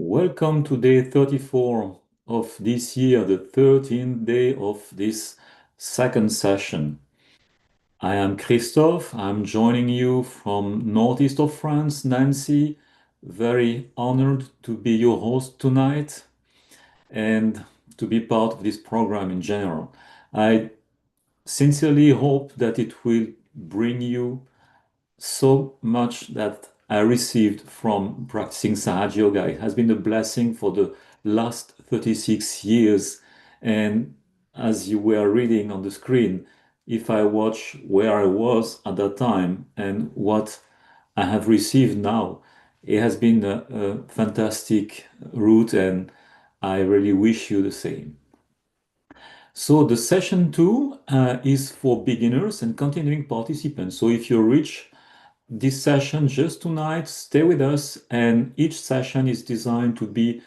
Welcome to day 34 of this year, the 13th day of this second session. I am Christophe. I'm joining you from northeast of France, Nancy. Very honored to be your host tonight and to be part of this program in general. I sincerely hope that it will bring you so much that I received from practicing Sahaja Yoga. It has been a blessing for the last 36 years. And as you were reading on the screen, if I watch where I was at that time and what I have received now, it has been a fantastic route, and I really wish you the same. So the session two is for beginners and continuing participants. So if you reach this session just tonight, stay with us, and each session is designed to be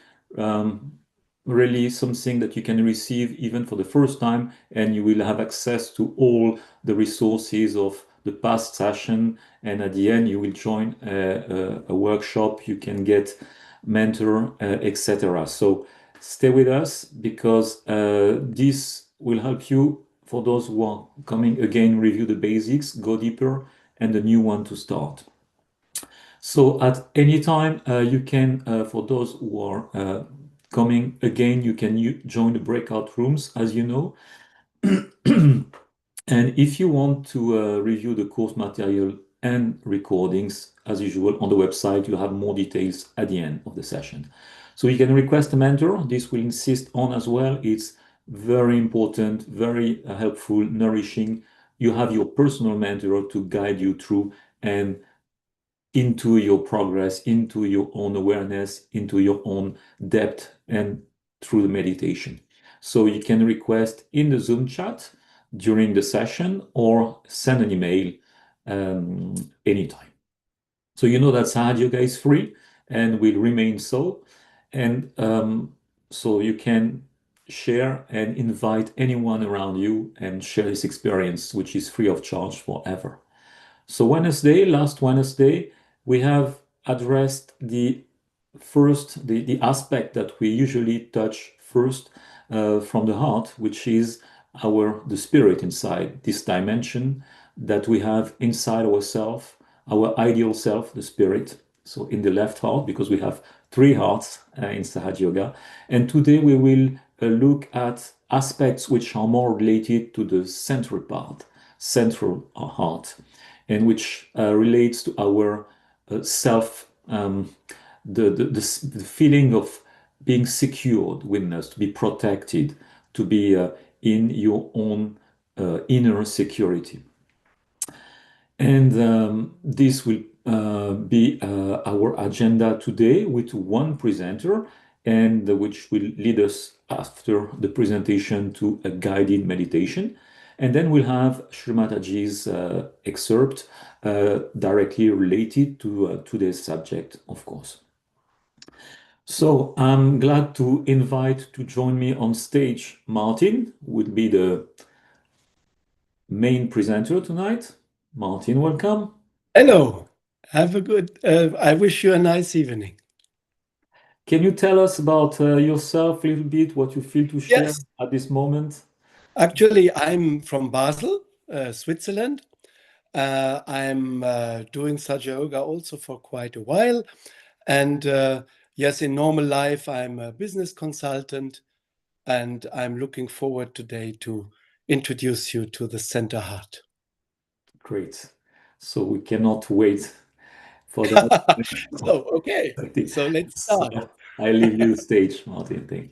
really something that you can receive even for the first time, and you will have access to all the resources of the past session, and at the end you will join a workshop, you can get mentor, etc. So stay with us because this will help you for those who are coming again, review the basics, go deeper, and the new one to start. So at any time, you can, for those who are coming again, you can join the breakout rooms, as you know. And if you want to review the course material and recordings, as usual, on the website, you have more details at the end of the session. So you can request a mentor. This will insist on as well. It's very important, very helpful, nourishing. You have your personal mentor to guide you through and into your progress, into your own awareness, into your own depth, and through the meditation. So you can request in the Zoom chat during the session or send an email anytime. So you know that Sahaja Yoga is free and will remain so. And so you can share and invite anyone around you and share this experience, which is free of charge forever. So last Wednesday, we have addressed the aspect that we usually touch first from the heart, which is the spirit inside, this dimension that we have inside ourselves, our ideal self, the spirit. So in the left heart, because we have three hearts in Sahaja Yoga. And today we will look at aspects which are more related to the central part, central heart, and which relates to our self, the feeling of being secured within, to be protected, to be in your own inner security. And this will be our agenda today with one presenter, and which will lead us after the presentation to a guided meditation. And then we'll have Shri Mataji's excerpt directly related to today's subject, of course. So I'm glad to invite to join me on stage Martin, who will be the main presenter tonight. Martin, welcome. Hello. Have a good, I wish you a nice evening. Can you tell us about yourself a little bit, what you feel to share Yes, at this moment? actually, I'm from Basel, Switzerland. I'm doing Sahaja Yoga also for quite a while. And yes, in normal life, I'm a business consultant, and I'm looking forward today to introduce you to the center heart. Great. So we cannot wait for that. Okay, so let's So start. I leave you the stage, Martin. Thank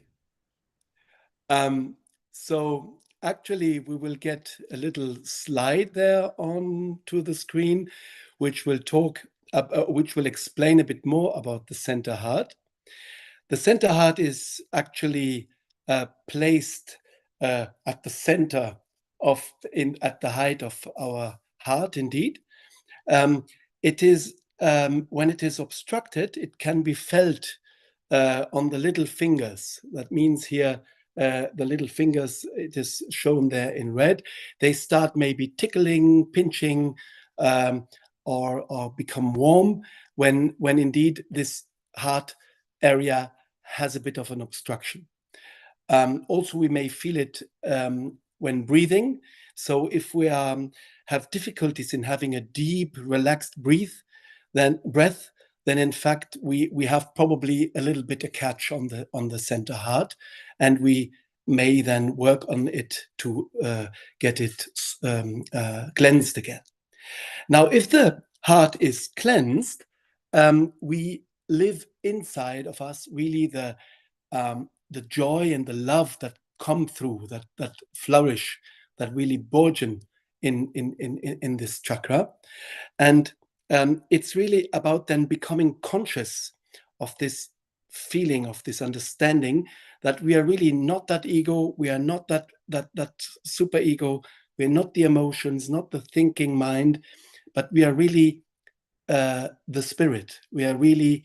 you. So actually, we will get a little slide there onto the screen, which will which will explain a bit more about the center heart. The center heart is actually placed at the center at the height of our heart. Indeed, it is when it is obstructed, it can be felt on the little fingers. That means here the little fingers, it is shown there in red. They start maybe tickling, pinching, or become warm when indeed this heart area has a bit of an obstruction. Also, we may feel it when breathing. So if we have difficulties in having a deep, relaxed breath, then in fact we have probably a little bit a catch on the center heart, and we may then work on it to get it cleansed again. Now, if the heart is cleansed, we live inside of us really the joy and the love that come through, that flourish, that really burgeon in this chakra. And it's really about then becoming conscious of this feeling, of this understanding that we are really not that ego, we are not that super ego, we're not the emotions, not the thinking mind, but we are really the spirit. We are really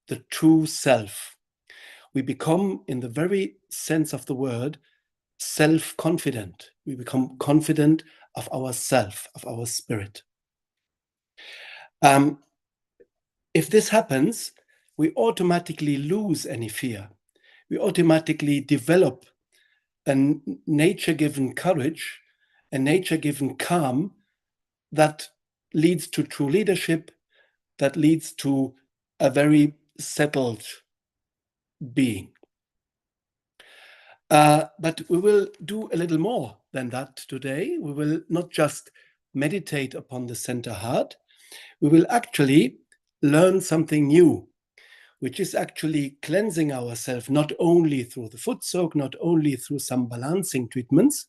the true self. We become, in the very sense of the word, self-confident. We become confident of ourself, of our spirit. If this happens, we automatically lose any fear. We automatically develop a nature-given courage, a nature-given calm that leads to true leadership, that leads to a very settled being. But we will do a little more than that today. We will not just meditate upon the center heart, we will actually learn something new, which is actually cleansing ourselves, not only through the foot soak, not only through some balancing treatments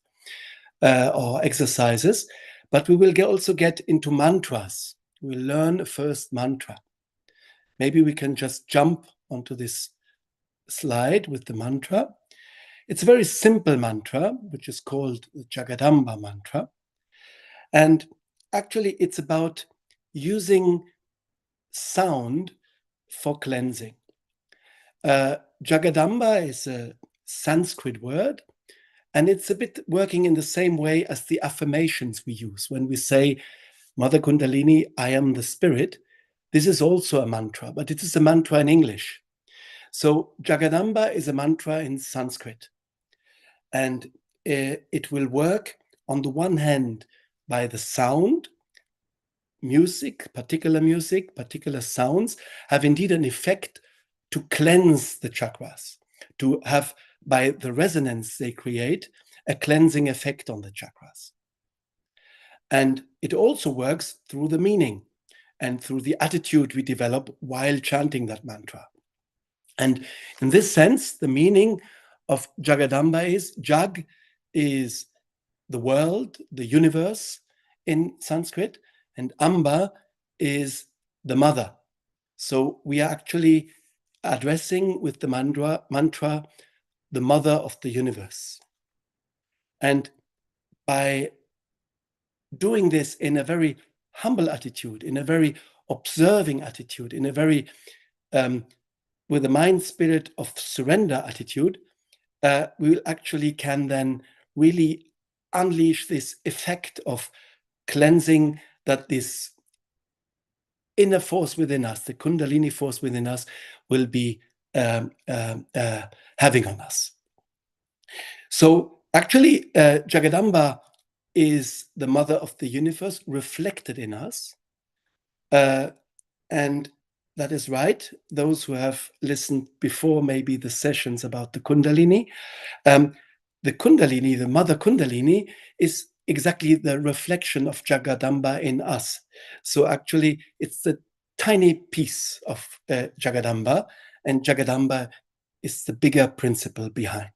or exercises, but we will also get into mantras. We'll learn a first mantra. Maybe we can just jump onto this slide with the mantra. It's a very simple mantra, which is called the Jagadamba mantra. And actually, it's about using sound for cleansing. Jagadamba is a Sanskrit word, and it's a bit working in the same way as the affirmations we use. When we say, Mother Kundalini, I am the spirit, this is also a mantra, but it is a mantra in English. So Jagadamba is a mantra in Sanskrit. And it will work on the one hand by the sound, music, particular sounds have indeed an effect to cleanse the chakras, to have, by the resonance they create, a cleansing effect on the chakras. And it also works through the meaning and through the attitude we develop while chanting that mantra. And in this sense, the meaning of Jagadamba is, Jag is the world, the universe in Sanskrit, and Amba is the mother. So we are actually addressing with the mantra the mother of the universe. And by doing this in a very humble attitude, in a very observing attitude, in a very with a mind spirit of surrender attitude, we will actually can then really unleash this effect of cleansing that this inner force within us, the Kundalini force within us, will be having on us. So actually, Jagadamba is the mother of the universe reflected in us. And that is right. Those who have listened before, maybe the sessions about the Kundalini, the Kundalini, the mother Kundalini, is exactly the reflection of Jagadamba in us. So actually, it's the tiny piece of Jagadamba, and Jagadamba is the bigger principle behind.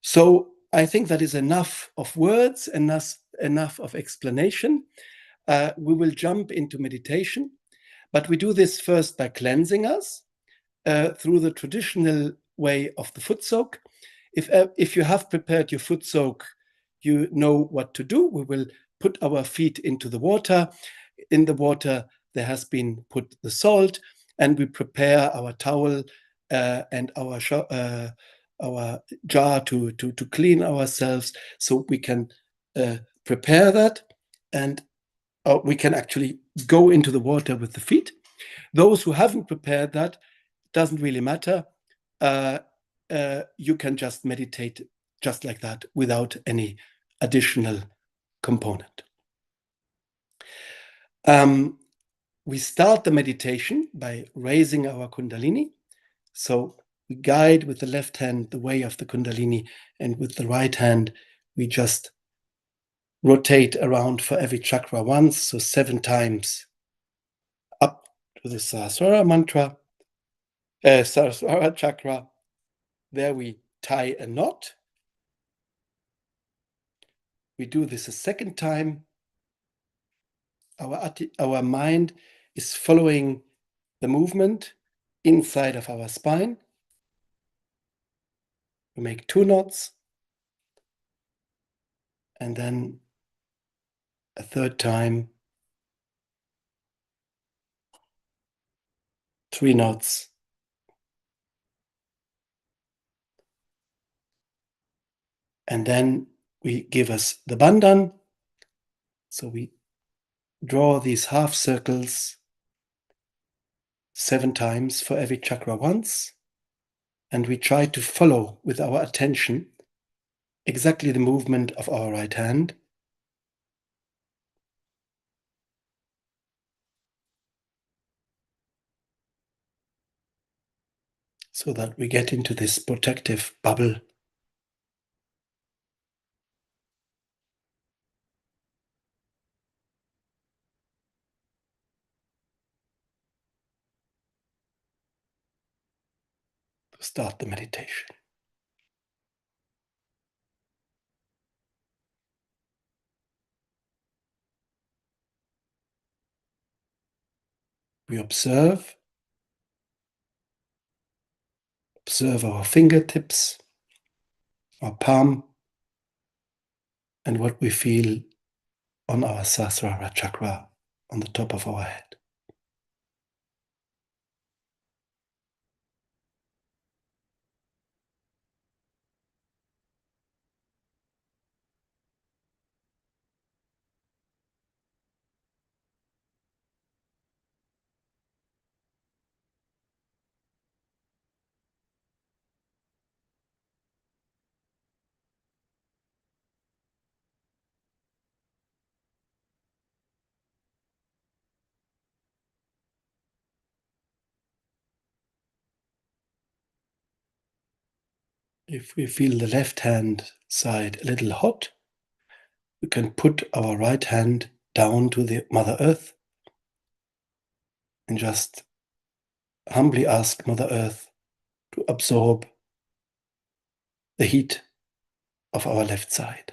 So I think that is enough of words, enough of explanation. We will jump into meditation, but we do this first by cleansing us through the traditional way of the foot soak. If you have prepared your foot soak, you know what to do. We will put our feet into the water. In the water, there has been put the salt, and we prepare our towel and our jar to clean ourselves, so we can prepare that, and we can actually go into the water with the feet. Those who haven't prepared that doesn't really matter. You can just meditate just like that without any additional component. We start the meditation by raising our Kundalini. So we guide with the left hand the way of the Kundalini, and with the right hand, we just rotate around for every chakra once, so 7 times up to the Sahasrara mantra, Sahasrara chakra. There we tie a knot. We do this a second time. Our mind is following the movement inside of our spine. We make 2 knots, and then a third time, 3 knots. And then we give us the bandhan. So we draw these half circles 7 times for every chakra once. And we try to follow with our attention exactly the movement of our right hand. So that we get into this protective bubble. To start the meditation. We observe our fingertips, our palm, and what we feel on our Sahasrara chakra on the top of our head. If we feel the left hand side a little hot, we can put our right hand down to the Mother Earth and just humbly ask Mother Earth to absorb the heat of our left side.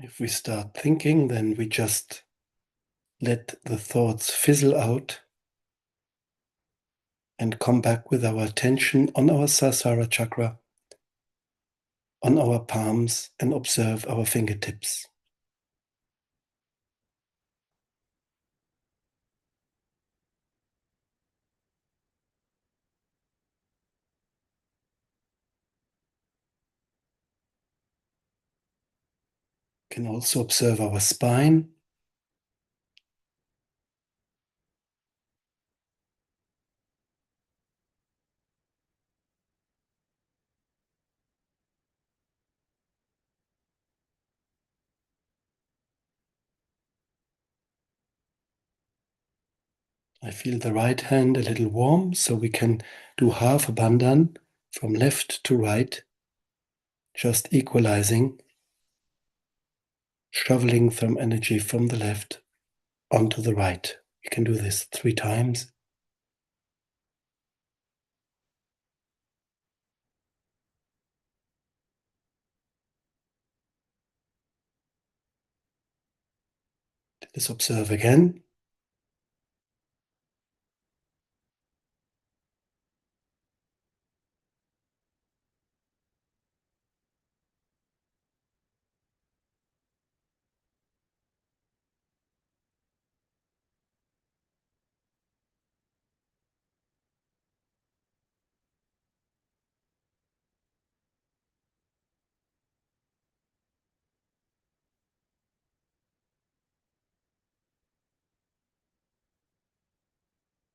If we start thinking, then we just let the thoughts fizzle out and come back with our attention on our Sahasrara chakra, on our palms, and observe our fingertips. Can also observe our spine. I feel the right hand a little warm, so we can do half a bandhan from left to right, just equalizing, shoveling some energy from the left onto the right. You can do this 3 times. Let's observe again.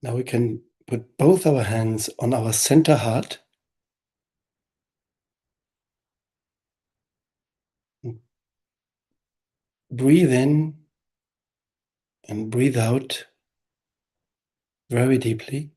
Now we can put both our hands on our center heart. Breathe in and breathe out very deeply.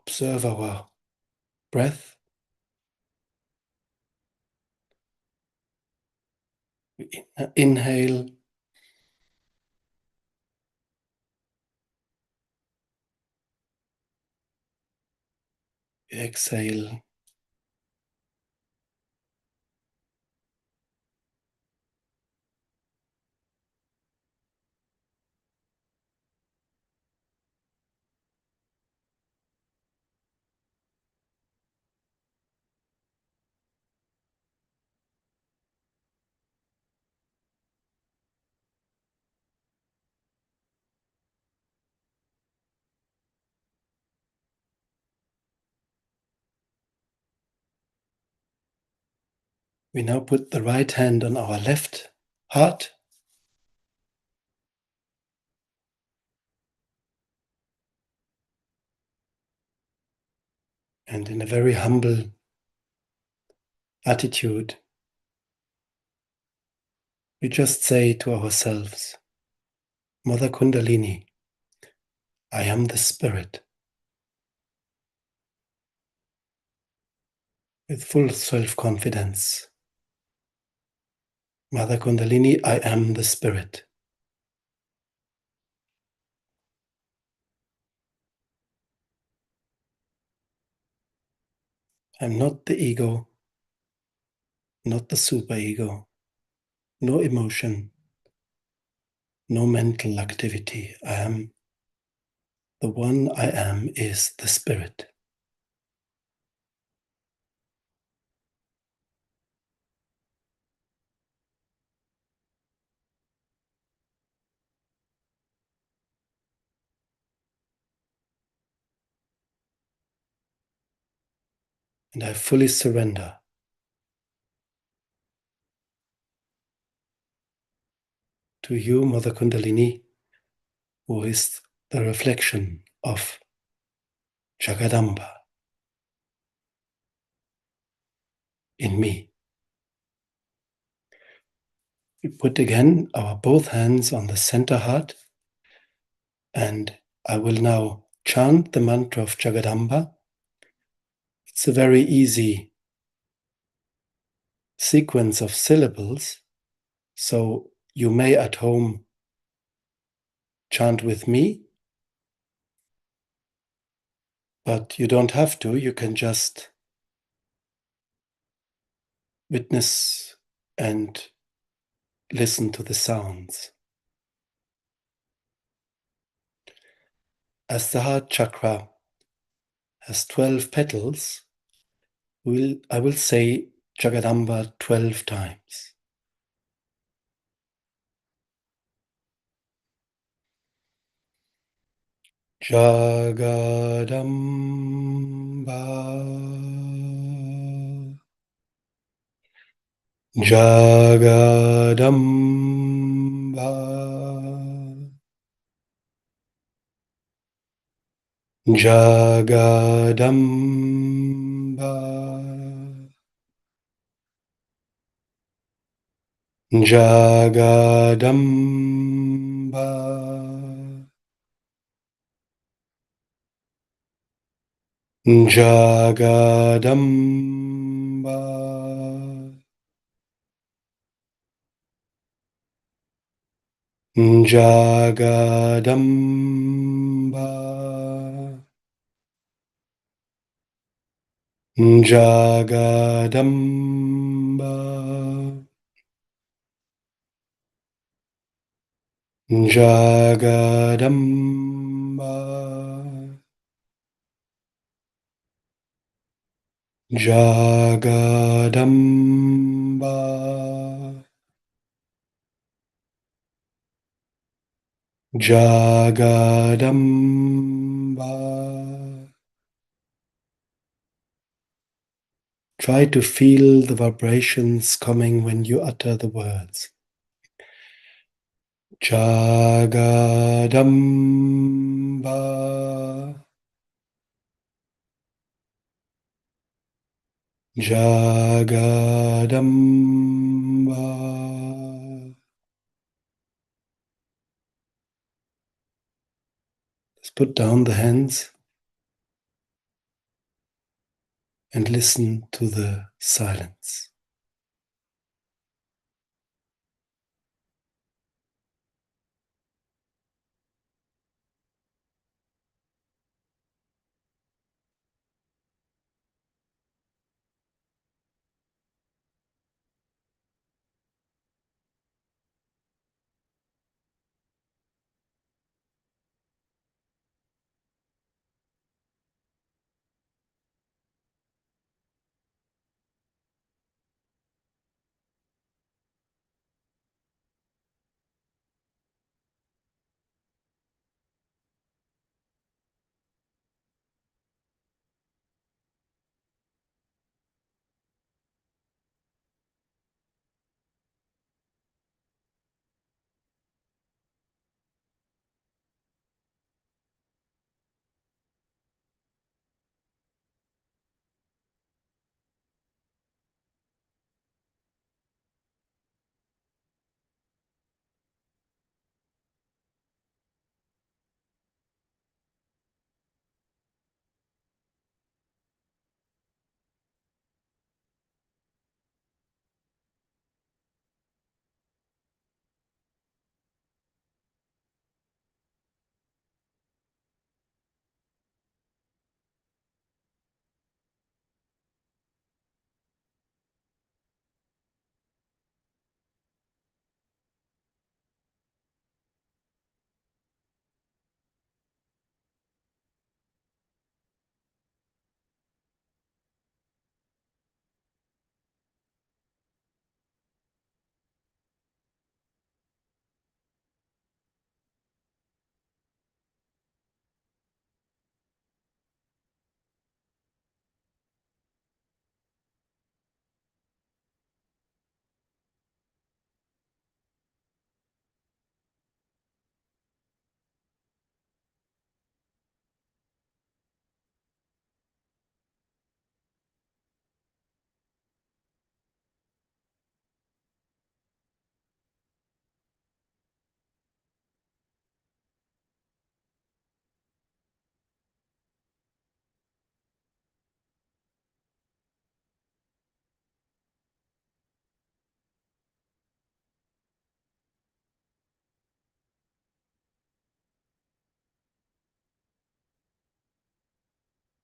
Observe our breath. We inhale. We exhale. We now put the right hand on our left heart. And in a very humble attitude, we just say to ourselves, Mother Kundalini, I am the spirit. With full self-confidence. Mother Kundalini, I am the spirit. I'm not the ego, not the superego, no emotion, no mental activity. I am the one I am is the spirit. And I fully surrender to you, Mother Kundalini, who is the reflection of Jagadamba in me. We put again our both hands on the center heart, and I will now chant the mantra of Jagadamba. It's a very easy sequence of syllables, so you may at home chant with me, But you don't have to, you can just witness and listen to the sounds. As the heart chakra has 12 petals, I will say Jagadamba 12 times. Jagadamba, Jagadamba, Jagadamba, Jagadamba, Jagadamba, Jagadamba, Jagadamba, Jagadamba, Jagadamba, Jagadamba. Try to feel the vibrations coming when you utter the words. Jagadamba, Jagadamba. Let's put down the hands and listen to the silence.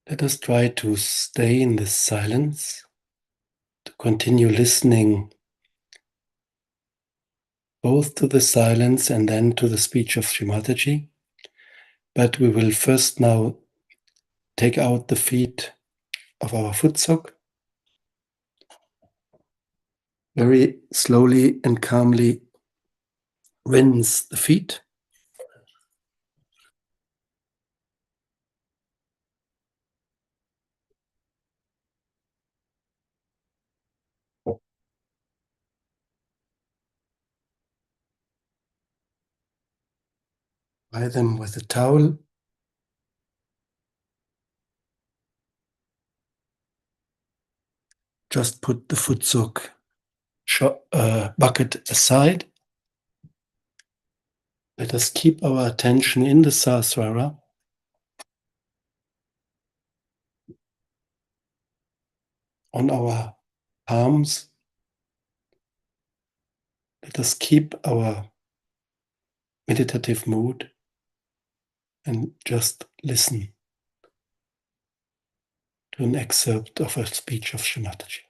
Let us try to stay in this silence, to continue listening both to the silence and then to the speech of Shri Mataji. But we will first now take out the feet of our foot sock. Very slowly and calmly rinse the feet. Dry them with a towel. Just put the foot sock bucket aside. Let us keep our attention in the Sahasrara. On our palms. Let us keep our meditative mood and just listen to an excerpt of a speech of Shri Mataji.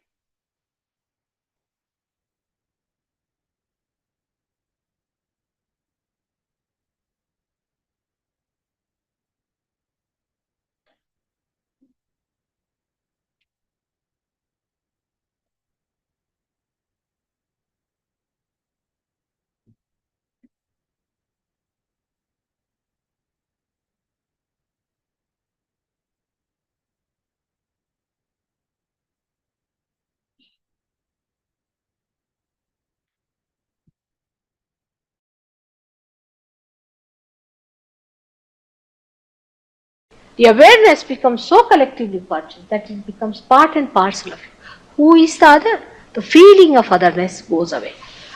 The awareness becomes so collectively conscious that it becomes part and parcel of you. Who is the other? The feeling of otherness goes away.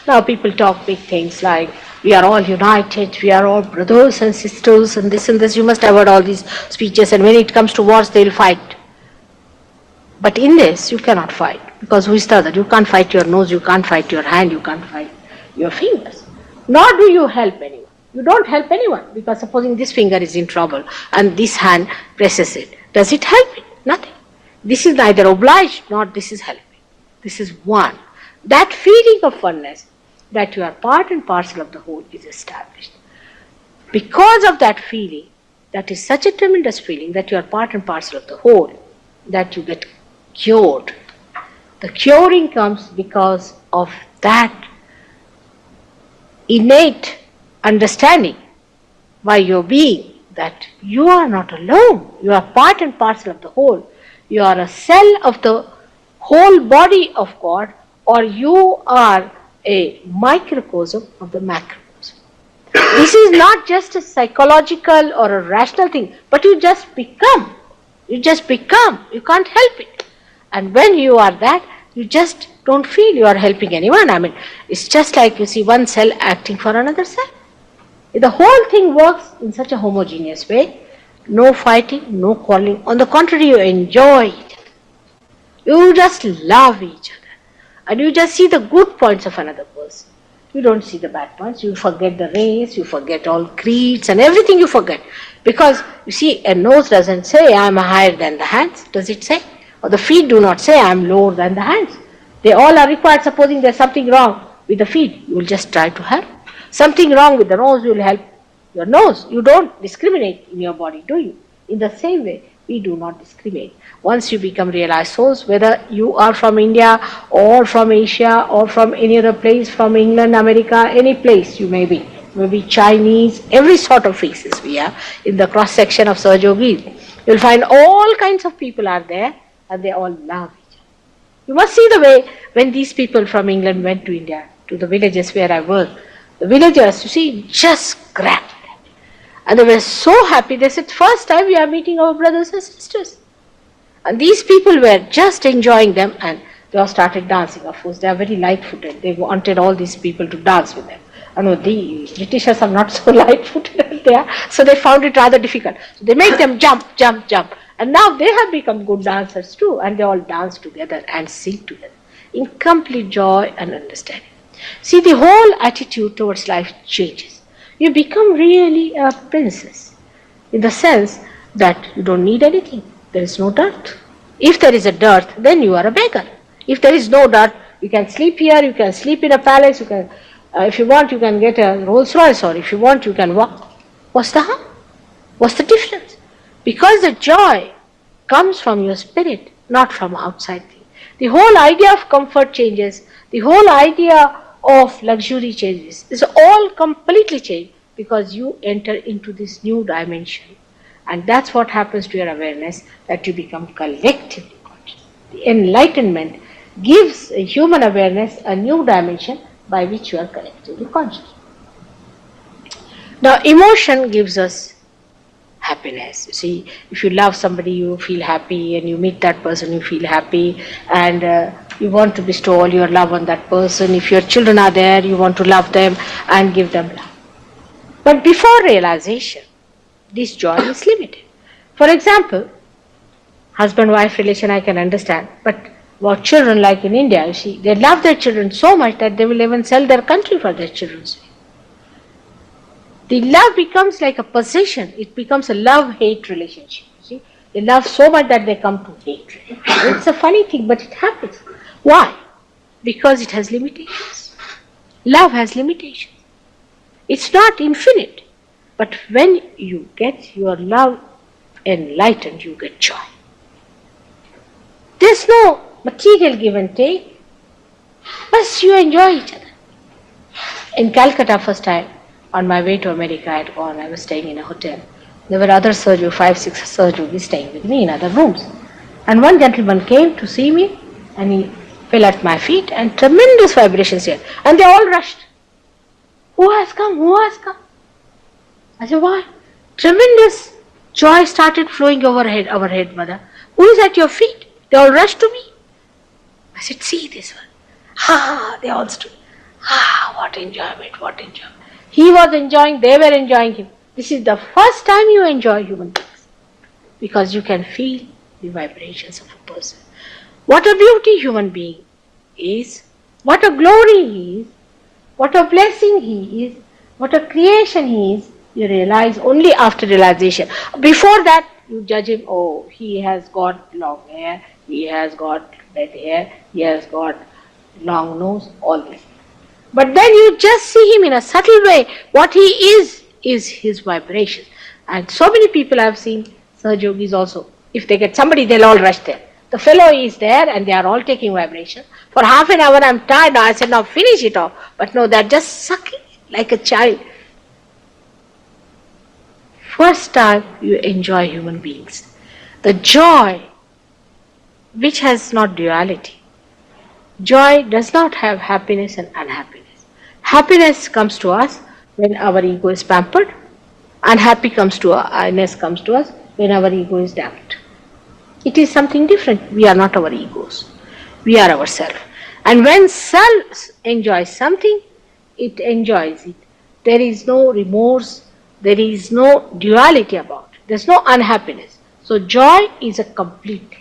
Now people talk big things like, we are all united, we are all brothers and sisters and this. You must have heard all these speeches, and when it comes to wars, they will fight. But in this, you cannot fight. Because who is the other? You can't fight your nose, you can't fight your hand, you can't fight your fingers. Nor do you help anyone. You don't help anyone, because supposing this finger is in trouble and this hand presses it, does it help it? Nothing. This is neither obliged nor this is helping. This is one. That feeling of oneness, that you are part and parcel of the whole, is established. Because of that feeling, that is such a tremendous feeling that you are part and parcel of the whole, that you get cured. The curing comes because of that innate understanding by your being that you are not alone, you are part and parcel of the whole. You are a cell of the whole body of God, or you are a microcosm of the macrocosm. This is not just a psychological or a rational thing, but you just become. You just become. You can't help it. And when you are that, you just don't feel you are helping anyone. I mean, it's just like you see one cell acting for another cell. The whole thing works in such a homogeneous way. No fighting, no quarreling. On the contrary, you enjoy each other. You just love each other. And you just see the good points of another person. You don't see the bad points. You forget the race, you forget all creeds and everything you forget. Because, you see, a nose doesn't say, I am higher than the hands. Does it say? Or the feet do not say, I am lower than the hands. They all are required. Supposing there's something wrong with the feet, you will just try to help. Something wrong with the nose, you will help your nose. You don't discriminate in your body, do you? In the same way, we do not discriminate. Once you become realized souls, whether you are from India or from Asia or from any other place, from England, America, any place you may be, maybe Chinese, every sort of faces we have in the cross section of Sahaja Yoga. You'll find all kinds of people are there, and they all love each other. You must see the way when these people from England went to India, to the villages where I work. The villagers, you see, just grabbed them. And they were so happy. They said, first time we are meeting our brothers and sisters. And these people were just enjoying them, and they all started dancing. Of course, they are very light-footed. They wanted all these people to dance with them. I know the Britishers are not so light-footed as they are, so they found it rather difficult. So they made them jump. And now they have become good dancers too, and they all dance together and sing together in complete joy and understanding. See, the whole attitude towards life changes. You become really a princess in the sense that you don't need anything. There is no dirt. If there is a dirt, then you are a beggar. If there is no dirt, you can sleep here, you can sleep in a palace, you can, if you want, you can get a Rolls Royce, or if you want, you can walk. What's the harm? What's the difference? Because the joy comes from your spirit, not from outside. The whole idea of comfort changes, the whole idea of luxury changes. It's all completely changed because you enter into this new dimension. And that's what happens to your awareness, that you become collectively conscious. The enlightenment gives a human awareness a new dimension by which you are collectively conscious. Now, emotion gives us happiness. You see, if you love somebody, you feel happy, and you meet that person, you feel happy, and you want to bestow all your love on that person. If your children are there, you want to love them and give them love. But before realization, this joy is limited. For example, husband-wife relation I can understand, but about children, like in India, you see, they love their children so much that they will even sell their country for their children's sake. The love becomes like a possession. It becomes a love-hate relationship. You see, they love so much that they come to hate. It's a funny thing, but it happens. Why? Because it has limitations. Love has limitations. It's not infinite. But when you get your love enlightened, you get joy. There's no material give and take, but you enjoy each other. In Calcutta, first time, on my way to America, I was staying in a hotel. There were other Sahaja, 5-6 Sahaja Yogis staying with me in other rooms. And one gentleman came to see me, and he fell at my feet, and tremendous vibrations here. And they all rushed. Who has come? Who has come? I said, why? Tremendous joy started flowing over our head, mother. Who is at your feet? They all rushed to me. I said, see this one. Ah, they all stood. Ah, what enjoyment, what enjoyment. He was enjoying, they were enjoying him. This is the first time you enjoy human beings, because you can feel the vibrations of a person. What a beauty human being is, what a glory he is, what a blessing he is, what a creation he is, you realize only after realization. Before that, you judge him, oh, he has got long hair, he has got red hair, he has got long nose, all this. But then you just see him in a subtle way. What he is his vibration. And so many people I have seen, Sahaja Yogis also, if they get somebody, they'll all rush there. The fellow is there and they are all taking vibration. For half an hour I'm tired. Now I said, now finish it off. But no, they're just sucking like a child. First time you enjoy human beings. The joy which has not duality. Joy does not have happiness and unhappiness. Happiness comes to us when our ego is pampered. Unhappiness comes to us when our ego is damped. It is something different. We are not our egos. We are ourselves. And when self enjoys something, it enjoys it. There is no remorse. There is no duality about it. There is no unhappiness. So joy is a complete.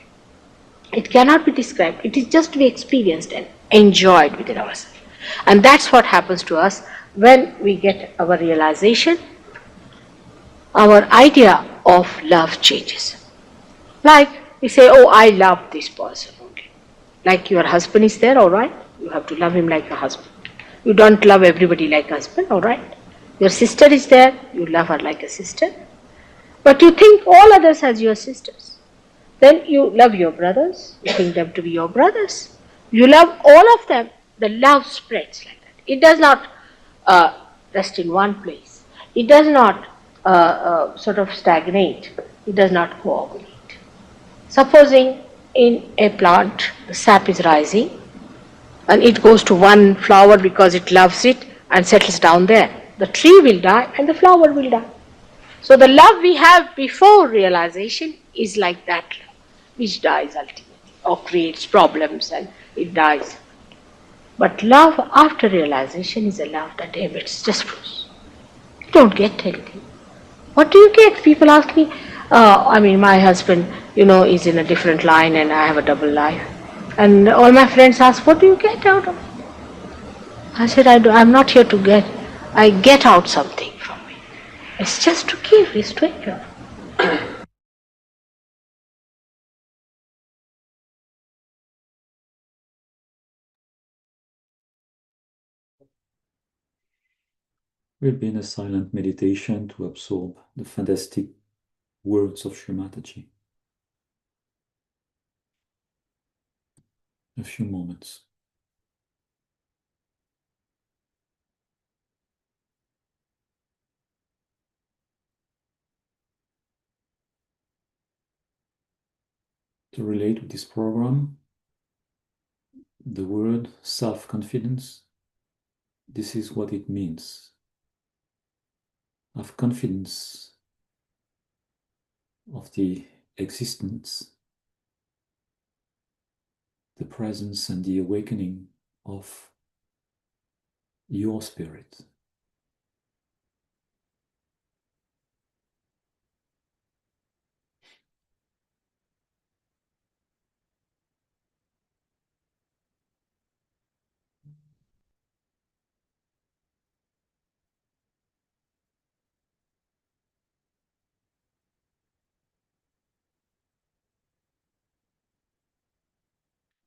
It cannot be described. It is just to be experienced and enjoyed within ourselves. And that's what happens to us when we get our realization. Our idea of love changes. Like we say, oh, I love this person only. Like your husband is there, all right? You have to love him like a husband. You don't love everybody like a husband, all right? Your sister is there, you love her like a sister. But you think all others as your sisters. Then you love your brothers, you think them to be your brothers. You love all of them. The love spreads like that. It does not rest in one place. It does not sort of stagnate. It does not coagulate. Supposing in a plant the sap is rising and it goes to one flower because it loves it and settles down there. The tree will die and the flower will die. So the love we have before realization is like that love, which dies ultimately or creates problems and it dies. But love after realization is a love that emits, just flows. You don't get anything. What do you get? People ask me, my husband, is in a different line and I have a double life. And all my friends ask, what do you get out of it? I said, I'm not here to get. I get out something from it. It's just to give, it's to enjoy. We'll be in a silent meditation to absorb the fantastic words of Shri Mataji. A few moments. To relate with this program, the word self-confidence, this is what it means. Have confidence of the existence, the presence and the awakening of your spirit.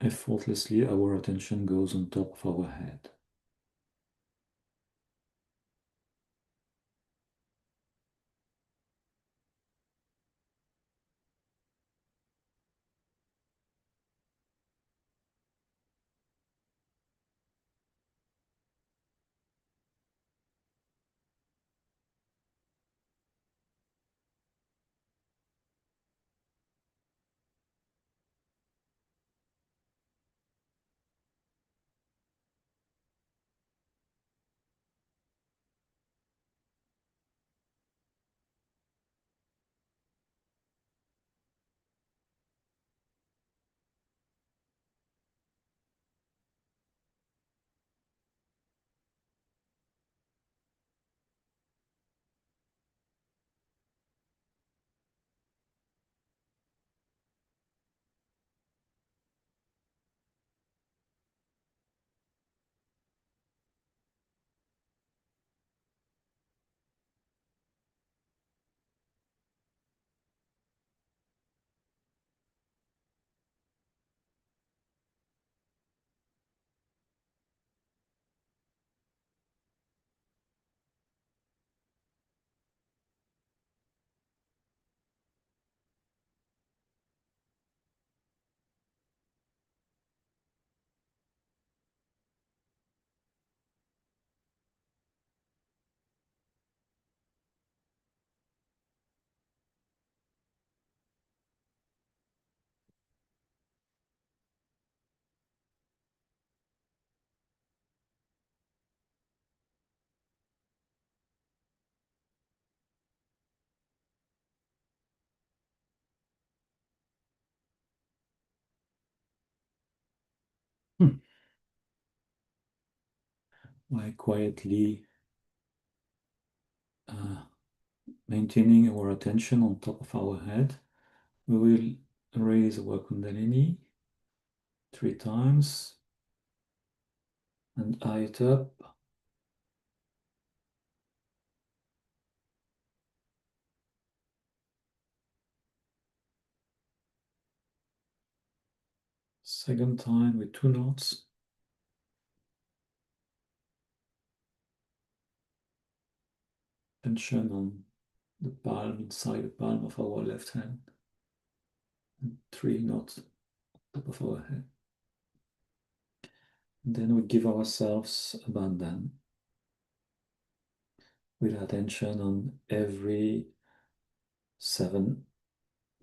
Effortlessly, our attention goes on top of our head. By quietly maintaining our attention on top of our head, we will raise our Kundalini 3 times and eye it up. Second time with 2 knots. Tension on the palm, inside the palm of our left hand. And 3 knots on top of our head. And then we give ourselves abandon with attention on every 7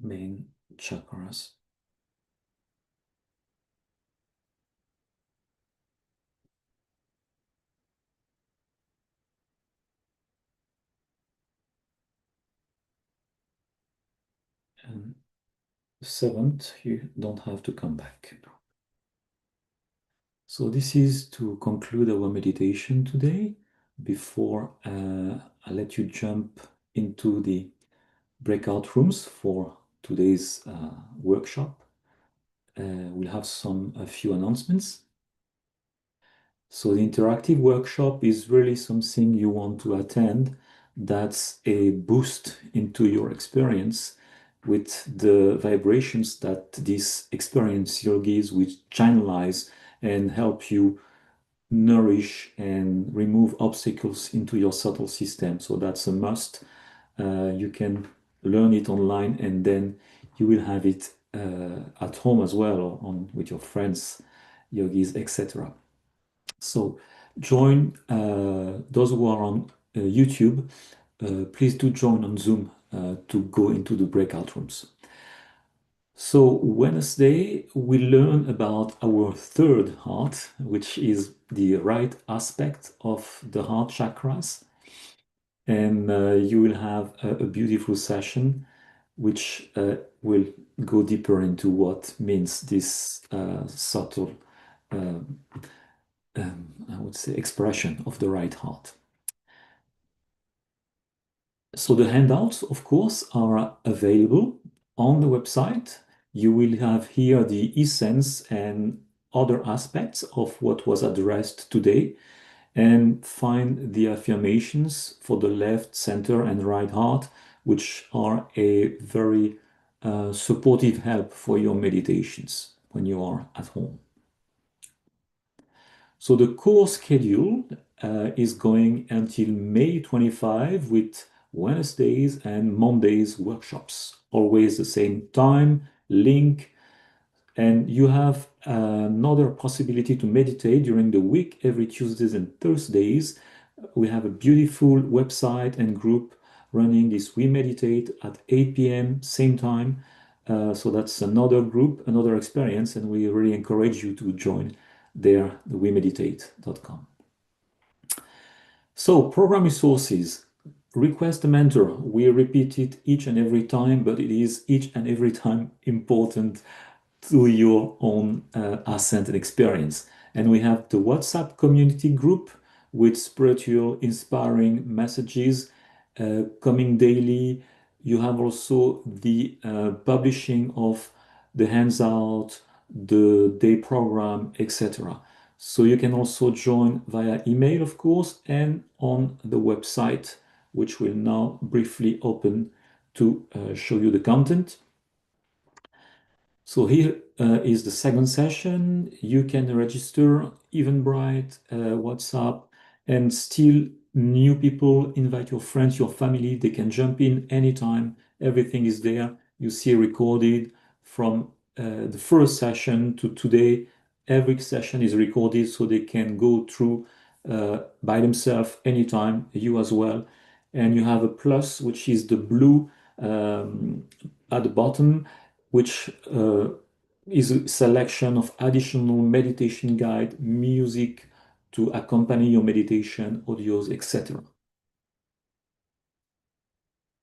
main chakras. And the 7th, you don't have to come back. So this is to conclude our meditation today. Before I let you jump into the breakout rooms for today's workshop, we'll have a few announcements. So the interactive workshop is really something you want to attend. That's a boost into your experience with the vibrations that these experienced yogis will channelize and help you nourish and remove obstacles into your subtle system. So that's a must. You can learn it online, and then you will have it at home as well, or with your friends, yogis, etc. So join those who are on YouTube. Please do join on Zoom to go into the breakout rooms. So Wednesday, we learn about our third heart, which is the right aspect of the heart chakras. And you will have a beautiful session, which will go deeper into what means this subtle, I would say, expression of the right heart. So the handouts, of course, are available on the website. You will have here the essence and other aspects of what was addressed today, and find the affirmations for the left, center, and right heart, which are a very supportive help for your meditations when you are at home. So the course schedule is going until May 25 with Wednesdays and Mondays workshops, always the same time, link, and you have another possibility to meditate during the week every Tuesdays and Thursdays. We have a beautiful website and group running this We Meditate at 8 p.m. same time. So that's another group, another experience, and we really encourage you to join there, the wemeditate.com. So program resources, request a mentor. We repeat it each and every time, but it is each and every time important to your own ascent and experience. And we have the WhatsApp community group with spiritual inspiring messages coming daily. You have also the publishing of the hands-out, the day program, etc. So you can also join via email, of course, and on the website, which will now briefly open to show you the content. So here is the second session. You can register Eventbrite, WhatsApp, and still new people, invite your friends, your family. They can jump in anytime. Everything is there. You see recorded from the first session to today. Every session is recorded so they can go through by themselves anytime, you as well. And you have a plus, which is the blue at the bottom, which is a selection of additional meditation guide, music to accompany your meditation, audios, etc.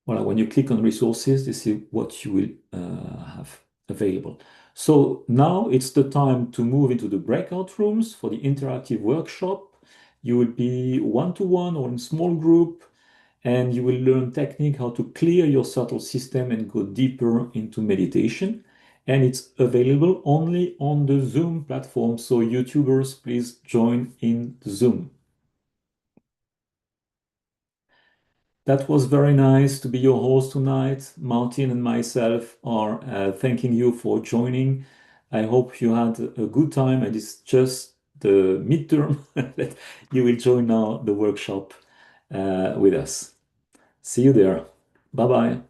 Well, when you click on resources, this is what you will have available. So now it's the time to move into the breakout rooms for the interactive workshop. You will be one-to-one or in small group, and you will learn technique how to clear your subtle system and go deeper into meditation. And it's available only on the Zoom platform. So YouTubers, please join in Zoom. That was very nice to be your host tonight. Martin and myself are thanking you for joining. I hope you had a good time, and it's just the midterm that you will join now the workshop with us. See you there. Bye-bye.